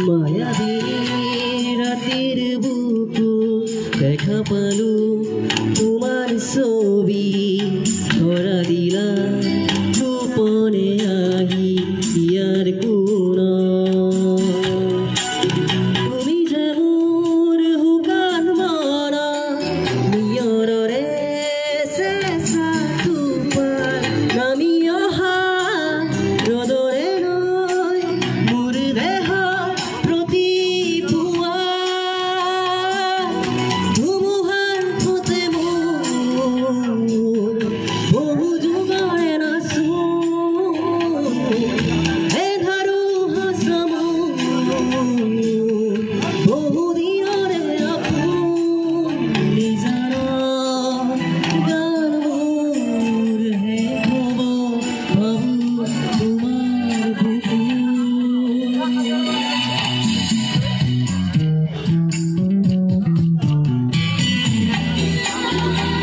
মায়াবী ৰাতেৰ বুকু দেখা পালু তোমাৰ ছবি ধৰা দিলা গোপনে আহি ইয়াৰ কোন তুমি যেমন হুকান মাৰা নিয়ৰৰে চেঁচা তোমাৰ নামি অহা ৰ'দৰে নৈ মোৰ দেহ প্ৰতি পুৱা ধুমুহাৰ পথে মোৰ বহু যুগৰে নাচো এধাৰো হাছা মোৰ বহু দিনৰে আপোন নিজাৰা গান মোৰ শেষ হ'ব ভাবো তোমাৰ বুকুত